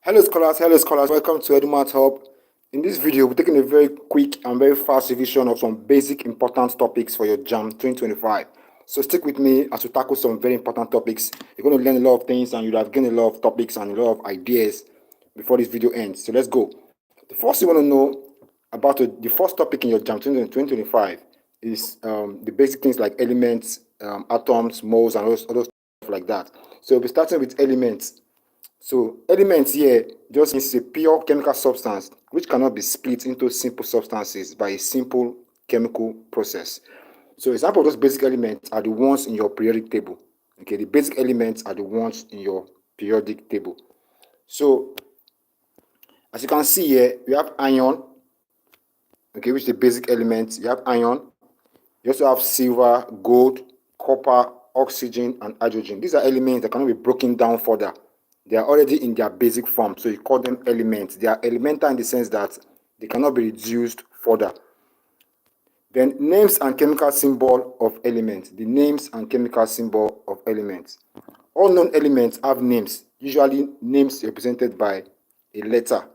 Hello scholars, welcome to EduMath Hub. In this video, we're taking a very quick and very fast revision of some basic important topics for your Jamb 2025. So stick with me as we tackle some very important topics. You're going to learn a lot of things and you'll have gained a lot of topics and a lot of ideas before this video ends. So let's go. The first you want to know about the first topic in your Jamb 2025 is the basic things like elements, atoms, moles, and other stuff like that. So we'll be starting with elements. So elements here just means a pure chemical substance which cannot be split into simple substances by a simple chemical process. So example of those basic elements are the ones in your periodic table. Okay, the basic elements are the ones in your periodic table. So as you can see here, we have iron, okay, which is the basic element. You have iron. You also have silver, gold, copper, oxygen, and hydrogen. These are elements that cannot be broken down further. They are already in their basic form, so you call them elements. They are elemental in the sense that they cannot be reduced further. Then names and chemical symbol of elements. The names and chemical symbol of elements. All known elements have names, usually names represented by a letter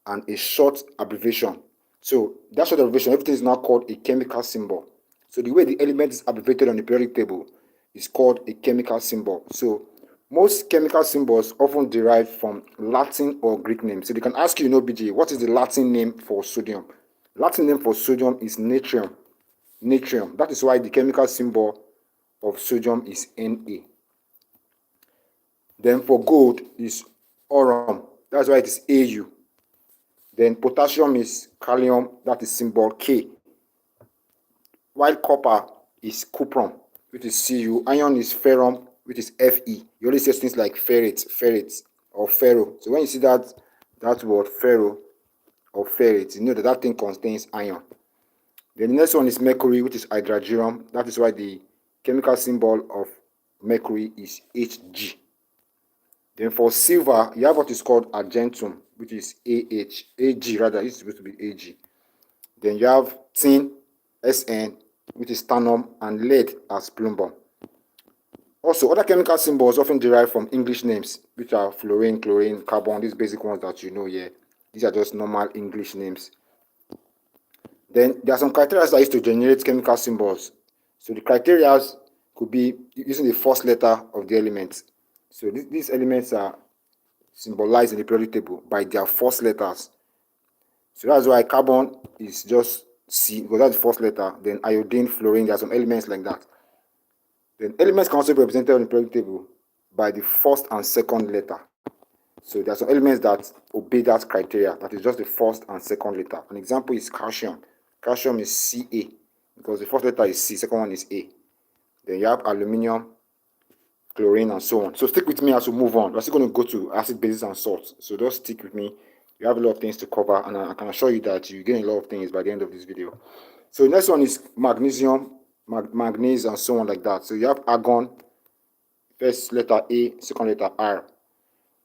and a short abbreviation. So that short abbreviation, everything is now called a chemical symbol. So the way the element is abbreviated on the periodic table is called a chemical symbol. So most chemical symbols often derive from Latin or Greek names. So they can ask you, BJ, what is the Latin name for sodium? Latin name for sodium is natrium. Natrium. That is why the chemical symbol of sodium is Na. Then for gold is aurum. That's why it is Au. Then potassium is kalium. That is symbol K. While copper is cuprum, which is Cu. Iron is ferrum, which is Fe. You always say things like ferrite, or ferro. So when you see that word ferro or ferrite, you know that thing contains iron. Then the next one is mercury, which is hydrargyrum. That is why the chemical symbol of mercury is Hg. Then for silver, you have what is called argentum, which is Ag rather, it's supposed to be Ag. Then you have tin, Sn, which is tannum, and lead as plumbum. Also, other chemical symbols often derive from English names, which are fluorine, chlorine, carbon, these basic ones that you know here. These are just normal English names. Then there are some criteria that used to generate chemical symbols. So the criteria could be using the first letter of the element. So these elements are symbolized in the periodic table by their first letters. So that's why carbon is just C, because that's the first letter. Then iodine, fluorine, there are some elements like that. Then elements can also be represented on the periodic table by the first and second letter. So there are some elements that obey that criteria, that is just the first and second letter. An example is calcium. Calcium is Ca, because the first letter is C, second one is A. Then you have aluminium, chlorine, and so on. So stick with me as we move on. We're still going to go to acid, bases, and salts. So just stick with me. You have a lot of things to cover, and I can assure you that you gain a lot of things by the end of this video. So the next one is magnesium, manganese, and so on like that. So you have argon, first letter A, second letter R.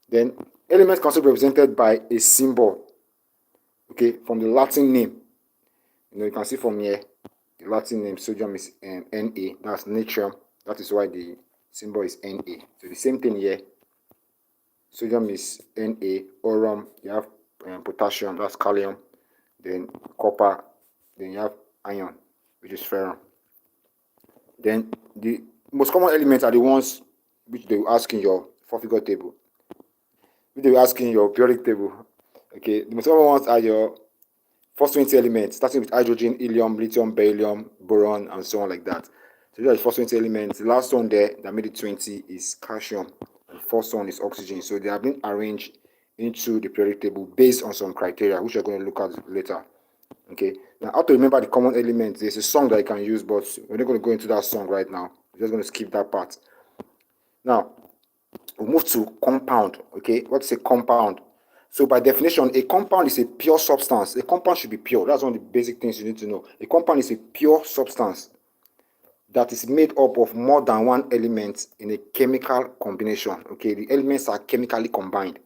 Then elements can also be represented by a symbol, okay, from the Latin name. You can see from here, the Latin name sodium is Na, that's natrium. That is why the symbol is Na. So the same thing here, sodium is Na, aurum, you have potassium, that's kalium, then copper, then you have iron, which is ferrum. Then the most common elements are the ones which they will ask in your four-figure table, which they will ask in your periodic table. Okay, the most common ones are your first 20 elements, starting with hydrogen, helium, lithium, beryllium, boron, and so on like that. So these are the first 20 elements. The last one there that made it 20 is calcium, and the first one is oxygen. So they have been arranged into the periodic table based on some criteria, which we're going to look at later. Okay, now how to remember the common elements. There's a song that you can use, but we're not going to go into that song right now. We're just going to skip that part. Now, we'll move to compound. Okay, what's a compound? So by definition, a compound is a pure substance. A compound should be pure. That's one of the basic things you need to know. A compound is a pure substance that is made up of more than one element in a chemical combination. Okay, the elements are chemically combined.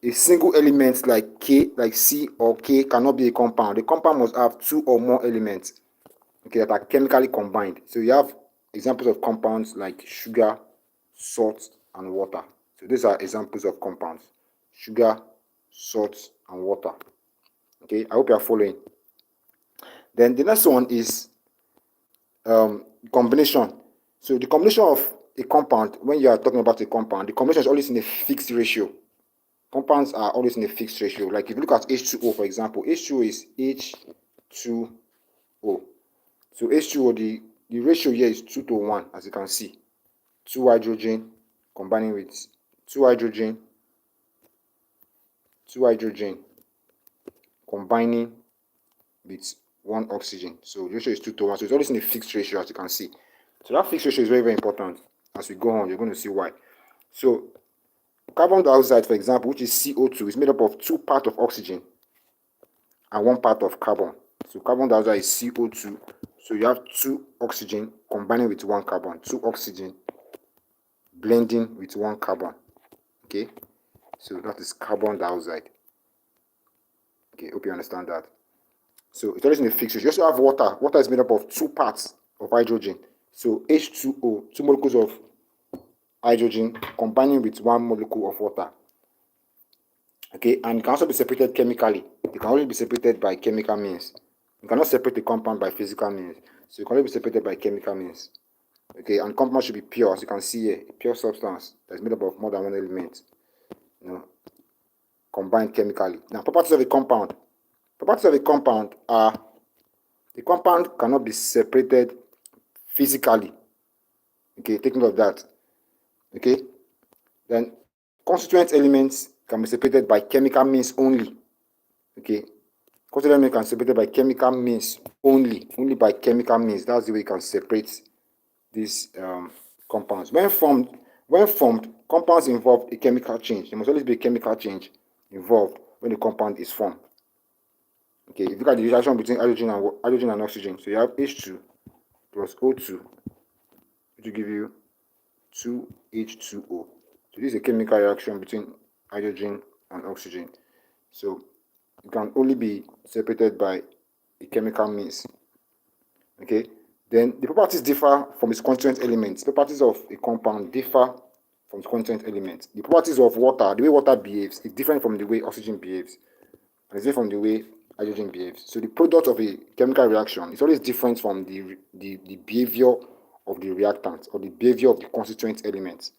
A single element like K, like C or K cannot be a compound. The compound must have two or more elements, okay, that are chemically combined. So you have examples of compounds like sugar, salt, and water. So these are examples of compounds. sugar, salt, and water. Okay, I hope you are following. Then the next one is combination. So the combination of a compound, when you are talking about a compound, the combination is always in a fixed ratio. Compounds are always in a fixed ratio. Like if you look at H2O, for example, H2O is H2O. So H2O, the ratio here is 2 to 1, as you can see. 2 hydrogen combining with 2 hydrogen, 2 hydrogen combining with 1 oxygen. So the ratio is 2 to 1. So it's always in a fixed ratio, as you can see. So that fixed ratio is very, very important. As we go on, you're going to see why. So carbon dioxide, for example, which is CO2, is made up of 2 parts of oxygen and 1 part of carbon. So carbon dioxide is CO2. So you have 2 oxygen combining with 1 carbon. 2 oxygen blending with 1 carbon. Okay, so that is carbon dioxide. Okay, hope you understand that. So it's always in a fixed ratio. You also have water. Water is made up of 2 parts of hydrogen. So H2O, 2 molecules of hydrogen combining with 1 molecule of water. Okay, and it can also be separated chemically. It can only be separated by chemical means. You cannot separate the compound by physical means. So it can only be separated by chemical means. Okay, and compound should be pure, as you can see here, a pure substance that is made up of more than 1 element, combined chemically. Now, properties of a compound. Properties of a compound are the compound cannot be separated physically. Okay, take note of that. Okay, then constituent elements can be separated by chemical means only. Okay, constituent elements can be separated by chemical means only by chemical means. That's the way you can separate these compounds. When formed, compounds involve a chemical change. There must always be a chemical change involved when the compound is formed. Okay, if you look at the reaction between hydrogen and oxygen, so you have H2 plus O2, which will give you 2H2O. So this is a chemical reaction between hydrogen and oxygen. So it can only be separated by a chemical means. Okay, then the properties differ from its constituent elements. Properties of a compound differ from its constituent elements. The properties of water, the way water behaves, is different from the way oxygen behaves, and it's different from the way hydrogen behaves. So the product of a chemical reaction is always different from the behavior of the reactant or the behavior of the constituent elements.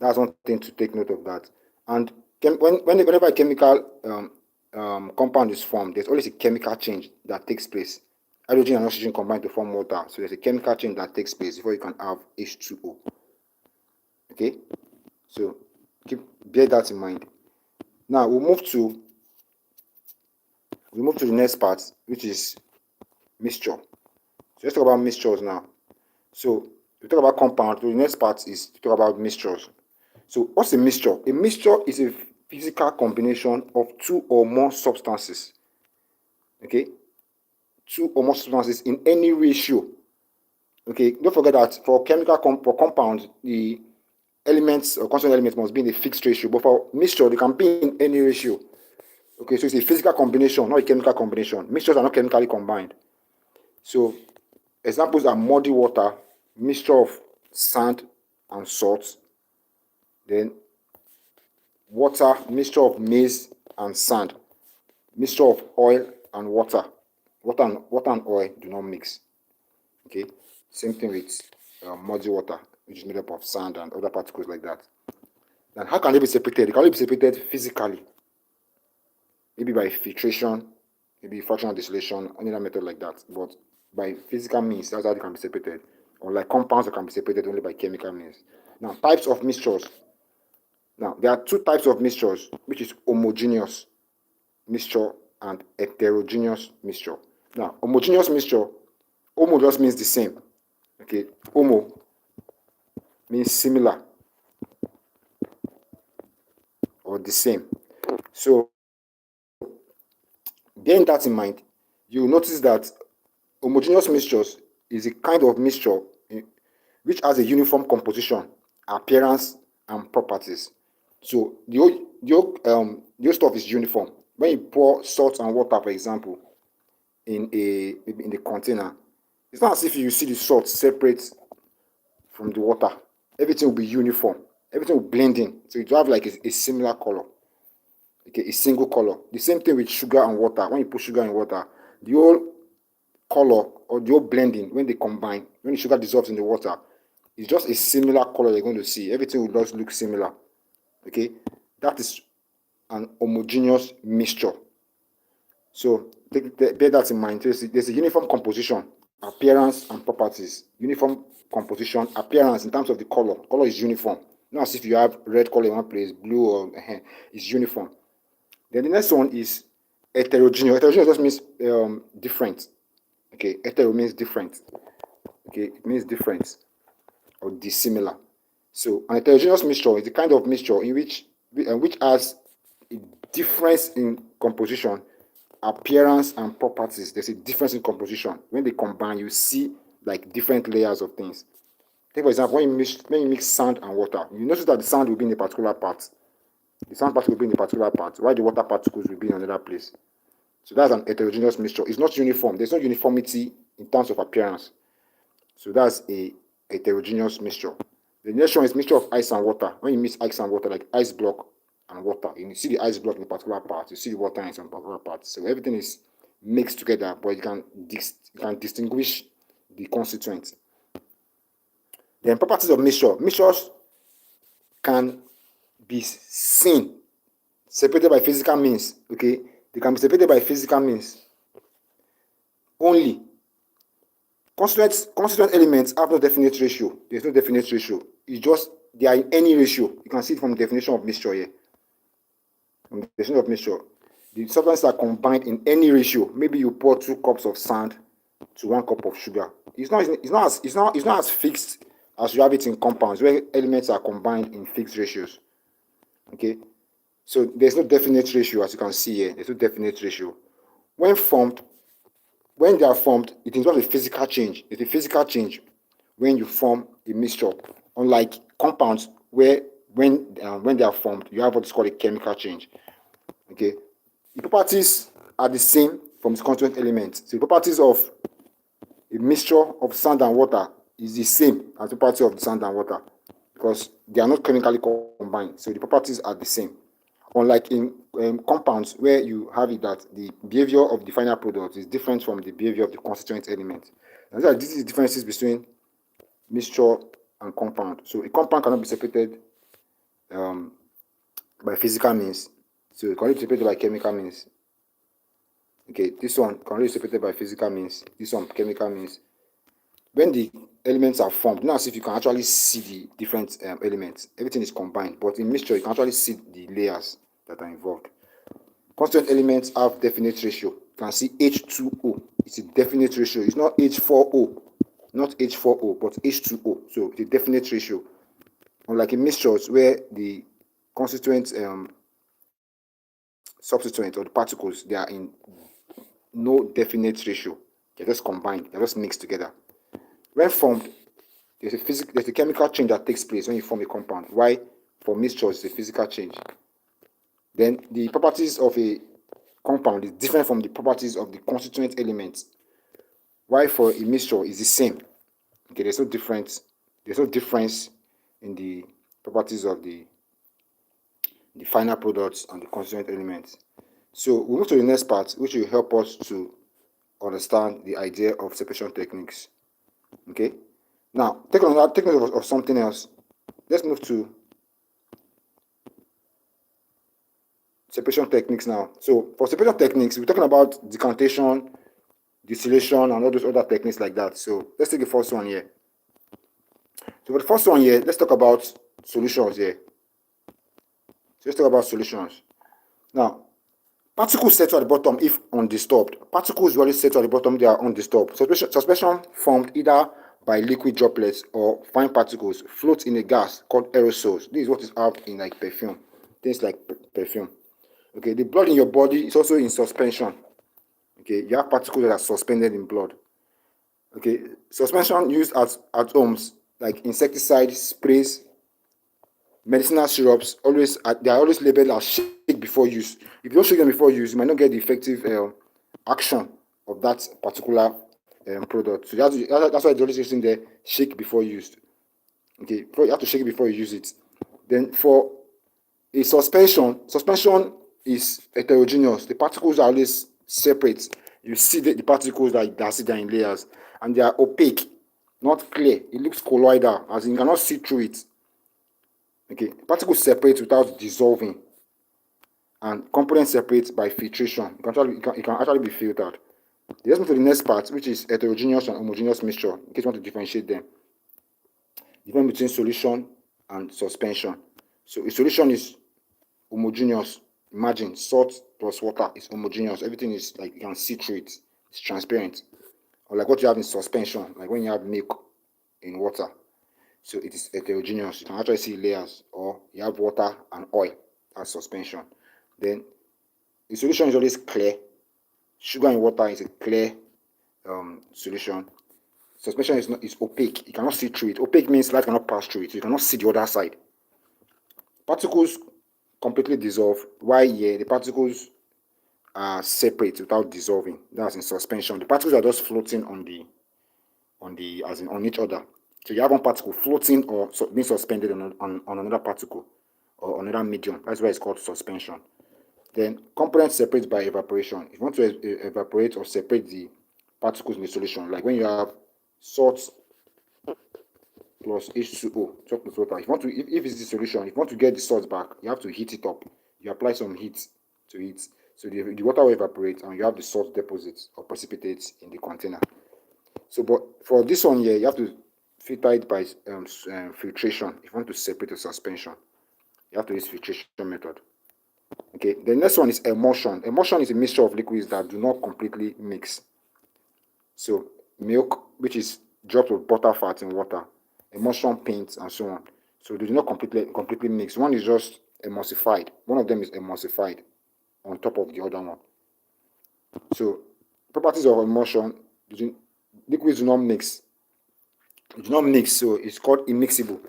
That's one thing to take note of that. And whenever a chemical compound is formed, there's always a chemical change that takes place. Hydrogen and oxygen combine to form water, so there's a chemical change that takes place before you can have H2O. Okay, so bear that in mind. Now we'll move to the next part, which is mixture. So let's talk about mixtures now. So we talk about compound. So the next part is to talk about mixtures. So what's a mixture? A mixture is a physical combination of 2 or more substances. Okay, 2 or more substances in any ratio. Okay, don't forget that for for compounds, the elements or constant elements must be in a fixed ratio, but for mixture, they can be in any ratio. Okay, so it's a physical combination, not a chemical combination. Mixtures are not chemically combined. So examples are muddy water, mixture of sand and salt, then water, mixture of maize and sand, mixture of oil and water. Water and oil do not mix. Okay, same thing with muddy water, which is made up of sand and other particles like that. Then how can they be separated? They can only be separated physically, maybe by filtration, maybe fractional distillation, any other method like that. But by physical means, that's how they can be separated. Or like compounds that can be separated only by chemical means. Now, types of mixtures. Now, there are 2 types of mixtures, which is homogeneous mixture and heterogeneous mixture. Now, homogeneous mixture, homo just means the same. Okay, homo means similar or the same. So, bearing that in mind, you will notice that homogeneous mixtures is a kind of mixture which has a uniform composition, appearance, and properties. So the whole stuff is uniform. When you pour salt and water, for example, in a container, it's not as if you see the salt separate from the water. Everything will be uniform. everything will blend in. So you have like a similar color. Okay, a single color. The same thing with sugar and water. When you put sugar in water, the whole color or the whole blending, when they combine, when the sugar dissolves in the water, it's just a similar color you're going to see. Everything will just look similar. Okay, that is an homogeneous mixture. So bear that in mind. There's a uniform composition, appearance, and properties. Uniform composition, appearance in terms of the color. Color is uniform. Not as if you have red color in one place, blue or it's uniform. Then the next one is heterogeneous. Heterogeneous just means different. Okay, hetero means different. Okay, it means different or dissimilar. So an heterogeneous mixture is the kind of mixture in which has a difference in composition, appearance, and properties. There's a difference in composition. When they combine, you see like different layers of things. Take for example, when you mix sand and water, you notice that the sand will be in a particular part. The sand particle will be in a particular part, while the water particles will be in another place. So that's an heterogeneous mixture. It's not uniform. There's no uniformity in terms of appearance. So that's a heterogeneous mixture. The next one is mixture of ice and water. When you mix ice and water, like ice block and water, you see the ice block in a particular part, you see the water in some particular part. So everything is mixed together, but you can distinguish the constituents. Then properties of mixture. Mixtures can be seen, separated by physical means. Okay, they can be separated by physical means only. Constituent elements have no definite ratio. There's no definite ratio. It's just they are in any ratio. You can see it from the definition of mixture here. From the definition of mixture, the substances are combined in any ratio. Maybe you pour 2 cups of sand to 1 cup of sugar. It's not as fixed as you have it in compounds where elements are combined in fixed ratios. Okay, so there's no definite ratio, as you can see here. There's no definite ratio. When they are formed, it involves a physical change. It's a physical change when you form a mixture. Unlike compounds, where when they are formed, you have what is called a chemical change. Okay, the properties are the same from the constituent elements. So the properties of a mixture of sand and water is the same as the property of the sand and water because they are not chemically combined. So the properties are the same. Unlike in compounds where you have it that the behavior of the final product is different from the behavior of the constituent element. And so these are the differences between mixture and compound. So a compound cannot be separated by physical means. So it can be separated by chemical means. Okay, this one can be separated by physical means. This one chemical means. When the elements are formed, not as if you can actually see the different elements. Everything is combined, but in mixture you can actually see the layers that are involved. Constituent elements have definite ratio. You can see H2O. It's a definite ratio. It's not H4O, not H4O, but H2O. So it's a definite ratio. Unlike in mixtures where the constituent substituent or the particles, they are in no definite ratio. They're just combined. They're just mixed together. When formed, there's a chemical change that takes place when you form a compound. Why? For mixtures, it's a physical change. Then the properties of a compound is different from the properties of the constituent elements. Why? For a mixture is the same. Okay, there's no difference in the properties of the final products and the constituent elements. So we move to the next part, which will help us to understand the idea of separation techniques. Okay, now take note of something else. Let's move to separation techniques now. So for separation techniques, we're talking about decantation, distillation, and all those other techniques like that. So let's take the first one here. So for the first one here, let's talk about solutions here. So let's talk about solutions. Now, particles settle at the bottom if undisturbed. Particles usually settle at the bottom, they are undisturbed. Suspension formed either by liquid droplets or fine particles float in a gas called aerosols. This is what is out in like perfume, things like perfume. Okay, the blood in your body is also in suspension. Okay, you have particles that are suspended in blood. Okay, suspension used at homes like insecticide sprays, medicinal syrups, they are always labeled as shake before use. If you don't shake them before use, you might not get the effective action of that particular product. So that's why it's always using the shake before used. Okay, you have to shake it before you use it. Then for a suspension is heterogeneous. The particles are always separate. You see the particles that are sitting in layers, and they are opaque, not clear. It looks colloidal, as in you cannot see through it. Okay, particles separate without dissolving, and components separate by filtration. It can actually be filtered. Let's move to the next part, which is heterogeneous and homogeneous mixture, in case you want to differentiate them. The difference between solution and suspension. So a solution is homogeneous. Imagine salt plus water is homogeneous. Everything is like you can see through it. It's transparent. Or like what you have in suspension, like when you have milk in water. So it is heterogeneous. You can actually see layers, or you have water and oil as suspension. Then the solution is always clear. Sugar in water is a clear solution. Suspension is opaque. You cannot see through it. Opaque means light cannot pass through it. You cannot see the other side. Particles completely dissolve, while here the particles are separate without dissolving. That's in suspension. The particles are just floating on each other. So you have one particle floating or being suspended on another particle or another medium. That's why it's called suspension. Then components separate by evaporation. If you want to evaporate or separate the particles in the solution, like when you have salt plus H2O, salt plus water. If it's the solution, if you want to get the salt back, you have to heat it up. You apply some heat to it, so the water will evaporate, and you have the salt deposits or precipitates in the container. So, but for this one here, you have to filter it by filtration. If you want to separate the suspension, you have to use filtration method. Okay, the next one is emulsion. Emulsion is a mixture of liquids that do not completely mix. So milk, which is drops of butter fat in water, emulsion paints, and so on. So they do not completely mix. One is just emulsified. One of them is emulsified on top of the other one. So properties of emulsion: liquids do not mix. They do not mix, so it's called immiscible.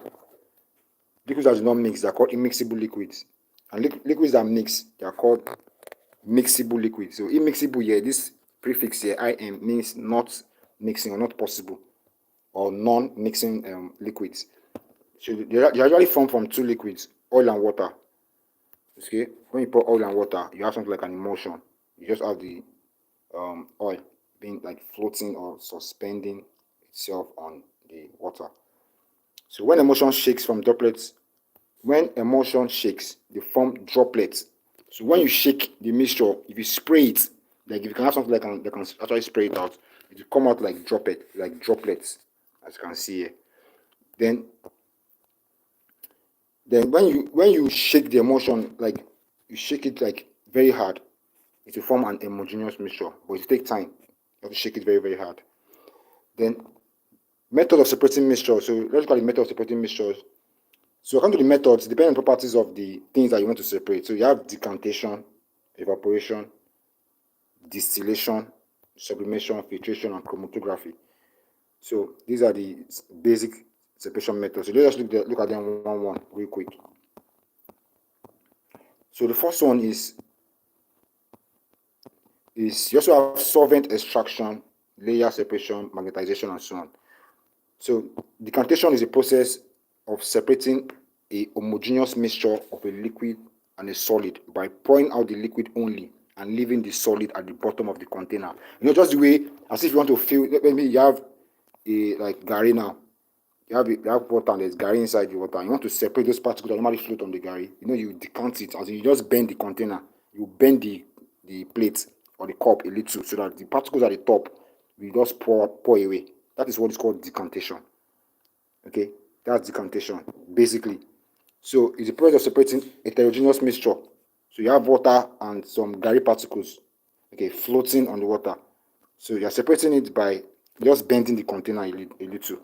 Liquids that do not mix, they are called immiscible liquids. And liquids that mix, they are called mixable liquids. So immiscible here, this prefix here, IM, means not mixing or not possible, or non-mixing liquids. So they usually form from two liquids, oil and water. Okay, when you pour oil and water, you have something like an emulsion. You just have the oil being like floating or suspending itself on the water. So when emulsion shakes, they form droplets. So when you shake the mixture, if you spray it, like if you can have something that can actually spray it out, it will come out like droplets, as you can see here. Then when you shake the emulsion, like you shake it like very hard, it will form an homogeneous mixture, but it takes time. You have to shake it very, very hard. Then method of separating mixtures. So let's look at the method of separating mixtures. So according to the methods, depending on the properties of the things that you want to separate. So you have decantation, evaporation, distillation, sublimation, filtration, and chromatography. So these are the basic separation methods. So let's just look at them one real quick. So the first one is you also have solvent extraction, layer separation, magnetization, and so on. So decantation is a process of separating a homogeneous mixture of a liquid and a solid by pouring out the liquid only and leaving the solid at the bottom of the container. Just the way, as if you want to fill, maybe you have a like gari now. You have water and there's gari inside the water. You want to separate those particles that normally float on the gari. You decant it, as in you just bend the container. You bend the plate or the cup a little so that the particles at the top will just pour away. That is what is called decantation. Okay, that's decantation, basically. So it's a process of separating heterogeneous mixture. So you have water and some gari particles, okay, floating on the water. So you're separating it by just bending the container a little.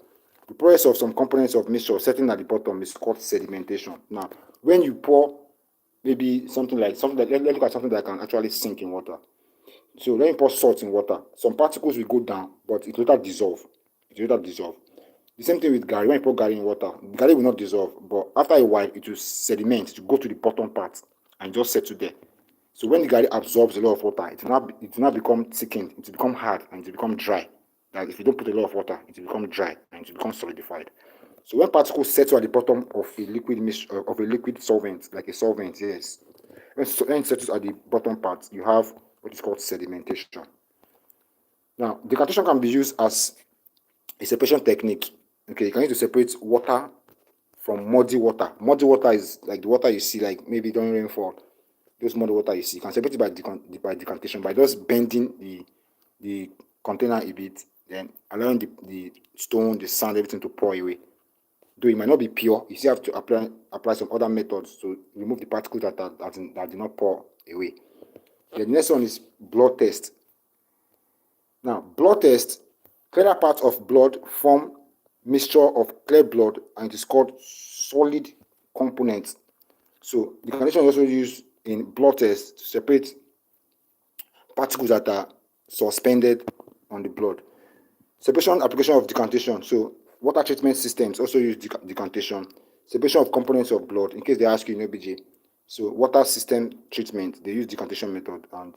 The process of some components of mixture setting at the bottom is called sedimentation. Now, when you pour maybe something like, let's look at something that can actually sink in water. So when you pour salt in water, some particles will go down, but it will later dissolve. The same thing with gari. When you pour gari in water, gari will not dissolve, but after a while, it will sediment to go to the bottom part and just settle there. So when the gari absorbs a lot of water, it will not become thickened, it will become hard and it will become dry. Like if you don't put a lot of water, it will become dry and it will become solidified. So when particles settle at the bottom of a liquid solvent, like a solvent, yes, when it settles at the bottom part, you have what is called sedimentation. Now, decantation can be used as a separation technique. Okay, you can use to separate water from muddy water. Muddy water is like the water you see, like maybe during rainfall. Those muddy water you see, you can separate it by decantation, by just bending the container a bit, then allowing the stone, the sand, everything to pour away. Though it might not be pure, you still have to apply some other methods to remove the particles that did not pour away. The next one is blood test. Now, blood test, clearer parts of blood form mixture of clear blood, and it is called solid components. So the condition is also used in blood test to separate particles that are suspended on the blood. Separation application of decantation. So water treatment systems also use decantation. Separation of components of blood, in case they ask you in OBJ. So water system treatment, they use decantation method, and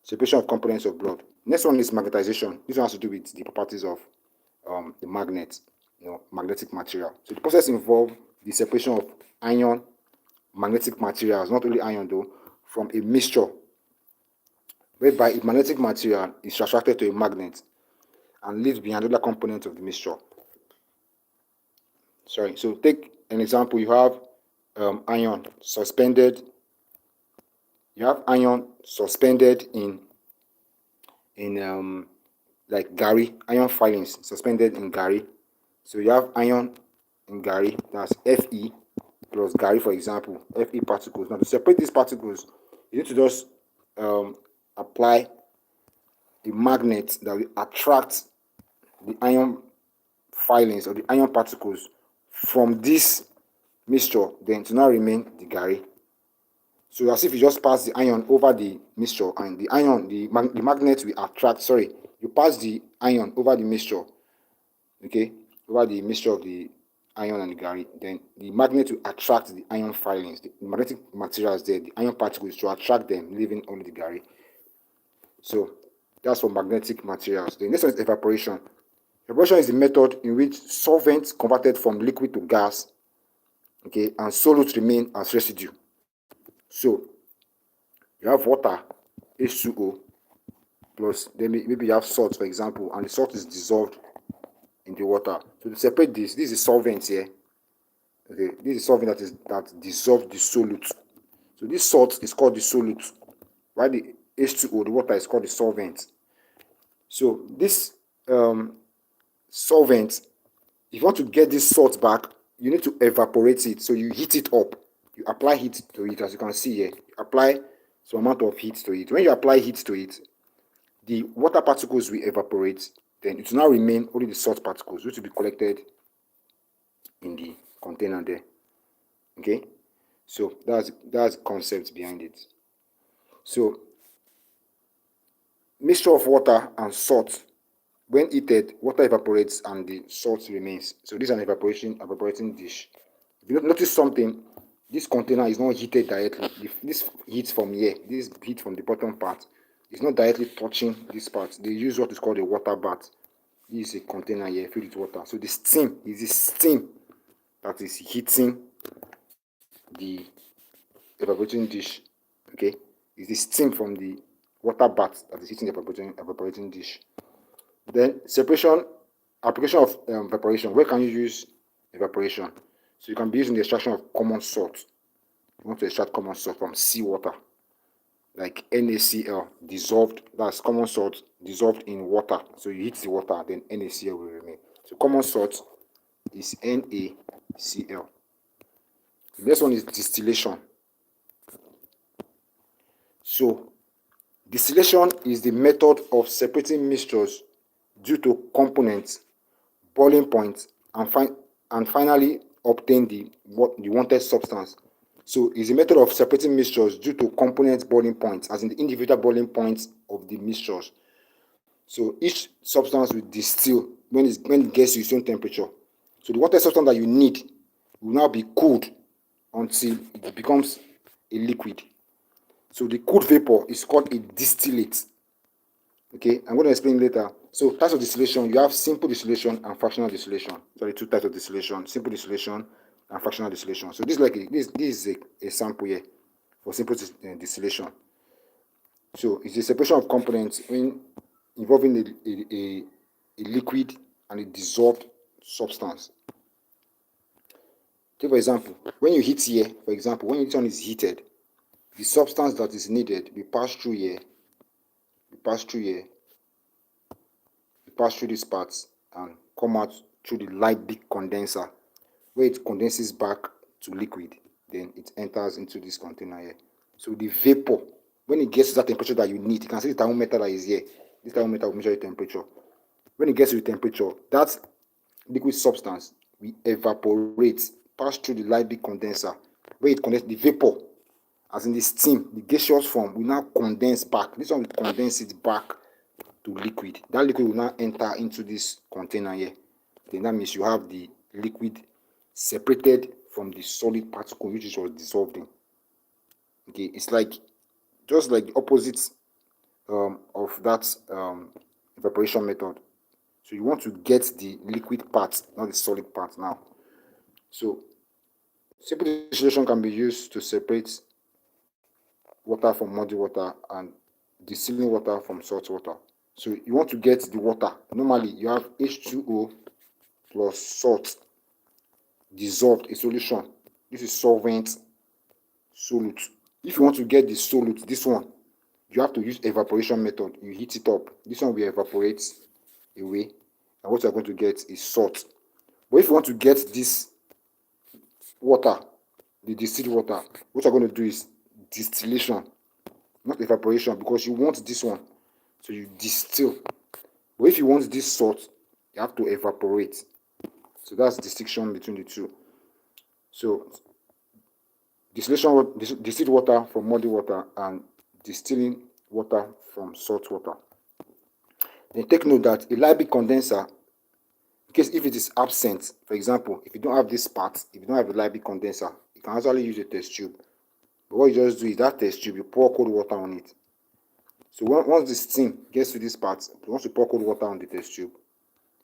separation of components of blood. Next one is magnetization. This one has to do with the properties of the magnet, magnetic material. So the process involves the separation of iron magnetic materials, not only iron though, from a mixture, whereby a magnetic material is attracted to a magnet and leaves behind other components of the mixture. So take an example. You have iron suspended. You have iron suspended in like Gary, iron filings suspended in Gary. So you have iron in Gary, that's Fe plus Gary, for example, Fe particles. Now to separate these particles, you need to just apply a magnet that will attract the iron filings or the iron particles from this mixture, then to now remain the Gary. So as if you just pass the iron over the mixture, and the iron, the magnet will attract, sorry, you pass the iron over the mixture, okay, over the mixture of the iron and the Gary, then the magnet will attract the iron filings, the magnetic materials there, the iron particles, to attract them, leaving only the Gary. So that's for magnetic materials. The next one is evaporation. Evaporation is the method in which solvents converted from liquid to gas, okay, and solutes remain as residue. So you have water, H2O, plus then maybe you have salt, for example, and the salt is dissolved in the water. So to separate this is solvent here. Okay, this is solvent that dissolves the solute. So this salt is called the solute, while the H2O, the water, is called the solvent. So this solvent, if you want to get this salt back, you need to evaporate it. So you heat it up. You apply heat to it, as you can see here. You apply some amount of heat to it. When you apply heat to it, the water particles will evaporate. Then it will now remain only the salt particles, which will be collected in the container there. Okay, so that's the concept behind it. So mixture of water and salt, when heated, water evaporates and the salt remains. So this is an evaporating dish. If you notice something, this container is not heated directly. This heat from here, this heat from the bottom part, is not directly touching this part. They use what is called a water bath. This is a container here filled with water. So the steam is the steam that is heating the evaporating dish. Okay, it's the steam from the water bath that is heating the evaporating dish. Then application of evaporation. Where can you use evaporation? So you can be using the extraction of common salt. You want to extract common salt from seawater, like NaCl dissolved. That's common salt dissolved in water. So you heat the water, then NaCl will remain. So common salt is NaCl. The next one is distillation. So distillation is the method of separating mixtures due to components, boiling point, and finally obtain the wanted substance. So it's a method of separating mixtures due to components boiling points, as in the individual boiling points of the mixtures. So each substance will distill when it gets to its own temperature. So the wanted substance that you need will now be cooled until it becomes a liquid. So the cooled vapor is called a distillate. Okay, I'm going to explain later. So types of distillation, you have simple distillation and fractional distillation. Sorry, two types of distillation: simple distillation and fractional distillation. So this is like this is a sample here for simple distillation. So it's a separation of components involving a liquid and a dissolved substance. Take for example, when you heat here, for example, when this one is heated, the substance that is needed will pass through here, will pass through here, will pass through these parts and come out through the light big condenser, where it condenses back to liquid. Then it enters into this container here. So the vapor, when it gets to that temperature that you need, you can see the thermometer that is here. This thermometer will measure the temperature. When it gets to the temperature, that liquid substance will evaporate, pass through the light big condenser, where it condenses the vapor, as in the steam, the gaseous form will now condense back. This one will condense it back to liquid. That liquid will now enter into this container here. Then that means you have the liquid separated from the solid particle which it was dissolved in. Okay, it's like just like the opposite of that evaporation method. So you want to get the liquid part, not the solid part now. So simple distillation can be used to separate water from muddy water and distilling water from salt water. So you want to get the water. Normally you have H2O plus salt dissolved a solution. This is solvent solute. If you want to get the solute, this one, you have to use evaporation method. You heat it up. This one will evaporate away. And what you're going to get is salt. But if you want to get this water, the distilled water, what you're going to do is distillation, not evaporation, because you want this one. So you distill. But if you want this salt, you have to evaporate. So that's the distinction between the two. So distillation, distilled water from muddy water and distilling water from salt water. Then take note that a light big condenser, in case if it is absent, for example, if you don't have this part, if you don't have a light big condenser, you can actually use a test tube. But what you just do is that test tube, you pour cold water on it. So once the steam gets to this part, once you pour cold water on the test tube,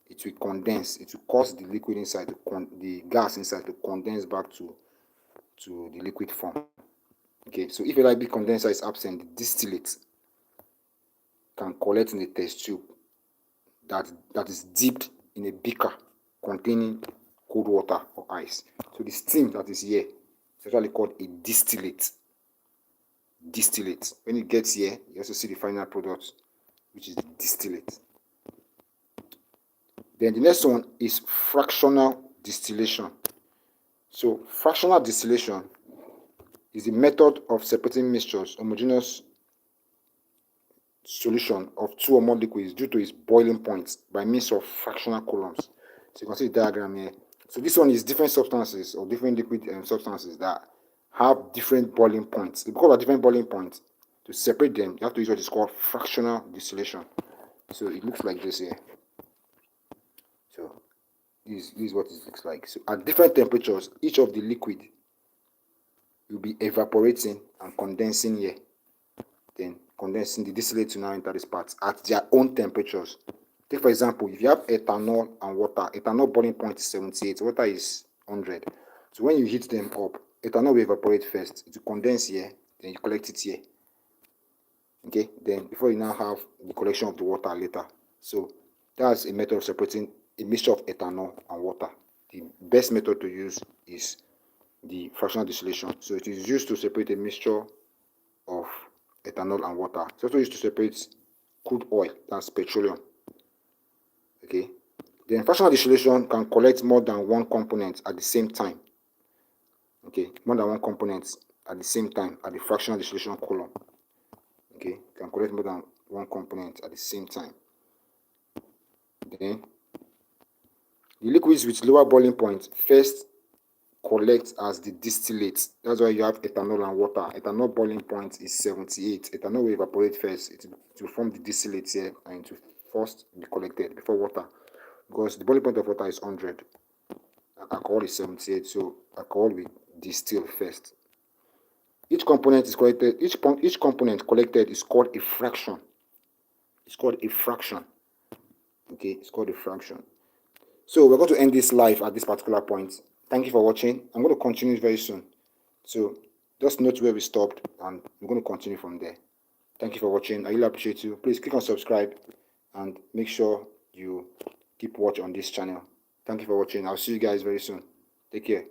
it will condense. It will cause the liquid inside, the gas inside to condense back to the liquid form. Okay, so if a light big condenser is absent, the distillate can collect in the test tube that is dipped in a beaker containing cold water or ice. So the steam that is here is actually called a distillate. Distillate. When it gets here, you also see the final product, which is the distillate. Then the next one is fractional distillation. So fractional distillation is the method of separating mixtures, homogeneous solution of two or more liquids due to its boiling point by means of fractional columns. So you can see the diagram here. So this one is different substances or different liquid substances that have different boiling points. Because of different boiling points, to separate them, you have to use what is called fractional distillation. So it looks like this here. So this is what it looks like. So at different temperatures, each of the liquid will be evaporating and condensing here. Then condensing the distillate to now enter this part at their own temperatures. Take for example, if you have ethanol and water, ethanol boiling point is 78, water is 100. So when you heat them up, ethanol will evaporate first. It will condense here, then you collect it here. Okay, then before you now have the collection of the water later. So that's a method of separating a mixture of ethanol and water. The best method to use is the fractional distillation. So it is used to separate a mixture of ethanol and water. It's also used to separate crude oil, that's petroleum. Okay, then fractional distillation can collect more than one component at the same time. Okay, more than one component at the same time at the fractional distillation column. Okay, can collect more than one component at the same time. Then the liquids with lower boiling point first collect as the distillate. That's why you have ethanol and water. Ethanol boiling point is 78. Ethanol will evaporate first. It will form the distillate here and it will first be collected before water, because the boiling point of water is 100. Alcohol is 78, so alcohol will distill first. Each component is collected. Each component collected is called a fraction. A It's called a fraction. Okay, it's called a fraction. So we're going to end this live at this particular point. Thank you for watching. I'm going to continue very soon. So just note where we stopped, and we're going to continue from there. Thank you for watching. I really appreciate you. Please click on subscribe and make sure you keep watch on this channel. Thank you for watching. I'll see you guys very soon. Take care.